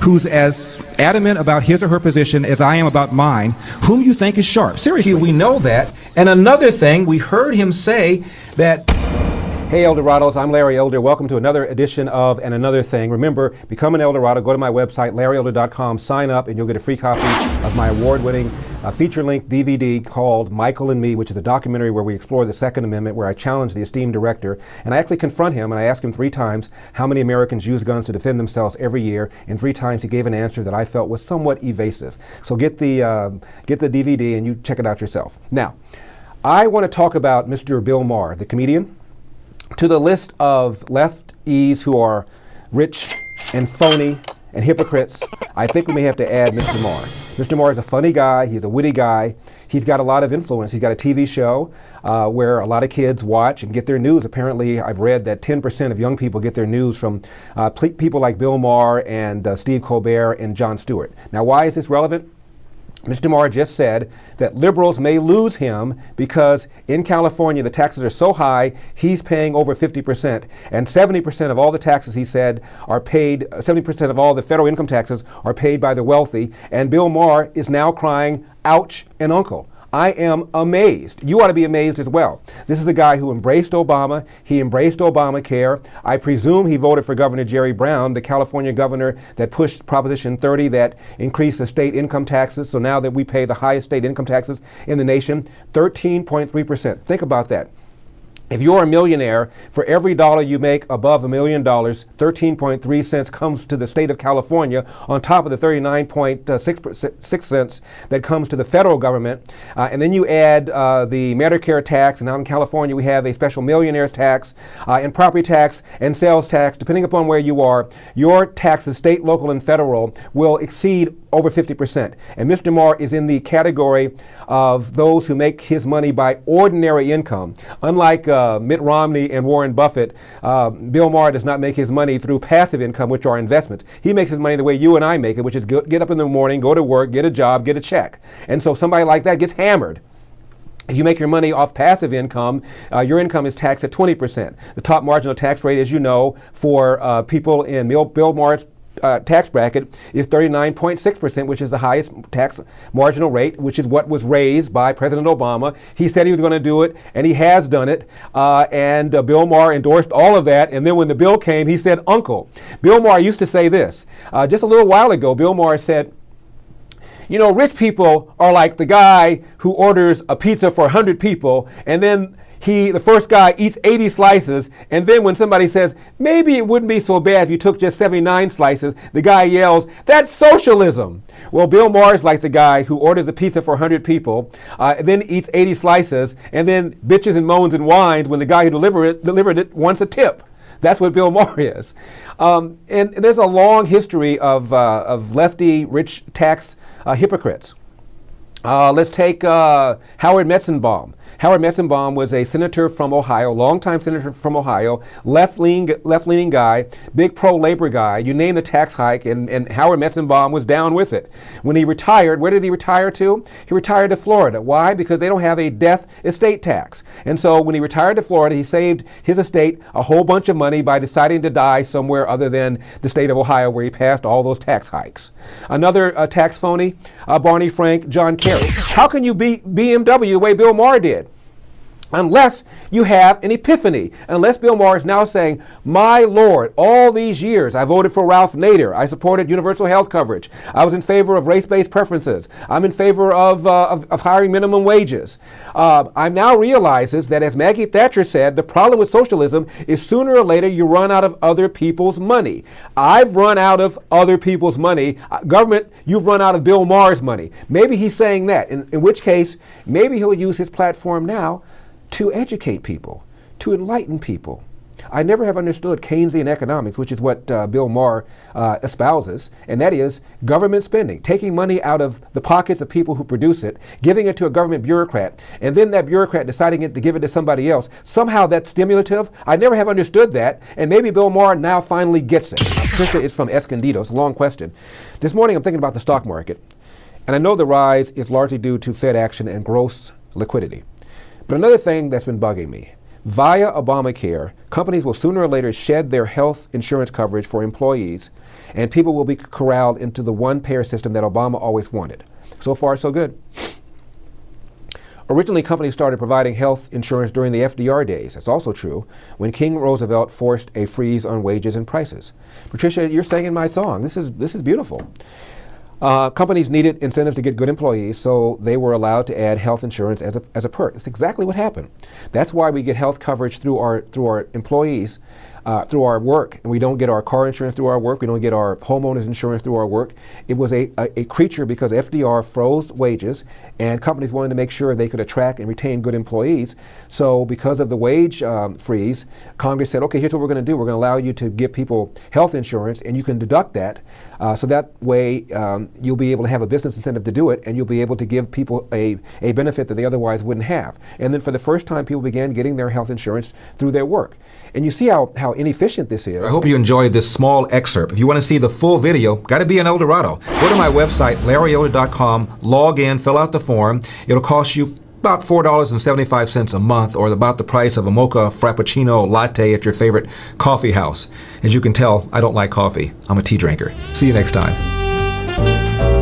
who's as adamant about his or her position as I am about mine, whom you think is sharp. Seriously, we know that. And another thing, we heard him say that... Hey Eldorados, I'm Larry Elder. Welcome to another edition of And Another Thing. Remember, become an Eldorado. Go to my website, larryelder.com, sign up, and you'll get a free copy of my award-winning feature-length DVD called Michael and Me, which is a documentary where we explore the Second Amendment, where I challenge the esteemed director. And I actually confront him, and I ask him 3 times how many Americans use guns to defend themselves every year. And 3 times he gave an answer that I felt was somewhat evasive. So get the DVD and you check it out yourself. Now, I want to talk about Mr. Bill Maher, the comedian. To the list of lefties who are rich and phony and hypocrites, I think we may have to add Mr. Maher. Mr. Maher is a funny guy. He's a witty guy. He's got a lot of influence. He's got a TV show where a lot of kids watch and get their news. Apparently, I've read that 10% of young people get their news from people like Bill Maher and Steve Colbert and Jon Stewart. Now, why is this relevant? Mr. Maher just said that liberals may lose him because in California the taxes are so high, he's paying over 50%. And 70% of all the taxes, he said, are paid, 70% of all the federal income taxes are paid by the wealthy. And Bill Maher is now crying, ouch and uncle. I am amazed. You ought to be amazed as well. This is a guy who embraced Obama. He embraced ObamaCare. I presume he voted for Governor Jerry Brown, the California governor that pushed Proposition 30 that increased the state income taxes. So now that we pay the highest state income taxes in the nation, 13.3%. Think about that. If you're a millionaire, for every dollar you make above $1 million, 13.3 cents comes to the state of California on top of the 39.6 cents that comes to the federal government. And then you add the Medicare tax, and now in California we have a special millionaire's tax and property tax and sales tax. Depending upon where you are, your taxes, state, local, and federal, will exceed over 50%. And Mr. Maher is in the category of those who make his money by ordinary income. Unlike Mitt Romney and Warren Buffett, Bill Maher does not make his money through passive income, which are investments. He makes his money the way you and I make it, which is get up in the morning, go to work, get a job, get a check. And so somebody like that gets hammered. If you make your money off passive income, your income is taxed at 20%. The top marginal tax rate, as you know, for people in Bill Maher's tax bracket is 39.6%, which is the highest tax marginal rate, which is what was raised by President Obama. He said he was going to do it, and he has done it. And Bill Maher endorsed all of that. And then when the bill came, he said, uncle. Bill Maher used to say this. Just a little while ago, Bill Maher said, you know, rich people are like the guy who orders a pizza for 100 people, and then the first guy eats 80 slices, and then when somebody says, maybe it wouldn't be so bad if you took just 79 slices, the guy yells, that's socialism. Well, Bill Maher is like the guy who orders a pizza for 100 people, then eats 80 slices, and then bitches and moans and whines when the guy who delivered it wants a tip. That's what Bill Maher is. And there's a long history of lefty, rich tax hypocrites. Let's take Howard Metzenbaum. Howard Metzenbaum was a senator from Ohio, longtime senator from Ohio, left-leaning guy, big pro-labor guy. You name the tax hike, and Howard Metzenbaum was down with it. When he retired, where did he retire to? He retired to Florida. Why? Because they don't have a death estate tax. And so when he retired to Florida, he saved his estate a whole bunch of money by deciding to die somewhere other than the state of Ohio, where he passed all those tax hikes. Another tax phony, Barney Frank, John Kerry. How can you be BMW the way Bill Maher did? Unless you have an epiphany. Unless Bill Maher is now saying, my Lord, all these years I voted for Ralph Nader. I supported universal health coverage. I was in favor of race-based preferences. I'm in favor of hiring minimum wages. I now realizes that, as Maggie Thatcher said, the problem with socialism is sooner or later you run out of other people's money. I've run out of other people's money. Government, you've run out of Bill Maher's money. Maybe he's saying that, in which case, maybe he'll use his platform now to educate people, to enlighten people. I never have understood Keynesian economics, which is what Bill Maher espouses, and that is government spending, taking money out of the pockets of people who produce it, giving it to a government bureaucrat, and then that bureaucrat deciding to give it to somebody else. Somehow that's stimulative. I never have understood that, and maybe Bill Maher now finally gets it. Patricia is from Escondido. It's a long question. This morning I'm thinking about the stock market, and I know the rise is largely due to Fed action and gross liquidity. But another thing that's been bugging me, Via Obamacare, companies will sooner or later shed their health insurance coverage for employees, and people will be corralled into the one-payer system that Obama always wanted. So far, so good. Originally, companies started providing health insurance during the FDR days. That's also true, when King Roosevelt forced a freeze on wages and prices. Patricia, you're singing my song. This is beautiful. Companies needed incentives to get good employees, so they were allowed to add health insurance as a perk. That's exactly what happened. That's why we get health coverage through our employees, through our work, and we don't get our car insurance through our work. We don't get our homeowners insurance through our work. It was a creature because FDR froze wages, and companies wanted to make sure they could attract and retain good employees. So because of the wage freeze, Congress said, okay, here's what we're going to do. We're going to allow you to give people health insurance, and you can deduct that. So that way you'll be able to have a business incentive to do it, and you'll be able to give people a benefit that they otherwise wouldn't have. And then for the first time, people began getting their health insurance through their work. And you see how inefficient this is. I hope you enjoyed this small excerpt. If you want to see the full video, got to be in El Dorado. Go to my website, larryelder.com, log in, fill out the form. It'll cost you about $4.75 a month, or about the price of a mocha frappuccino latte at your favorite coffee house. As you can tell, I don't like coffee. I'm a tea drinker. See you next time.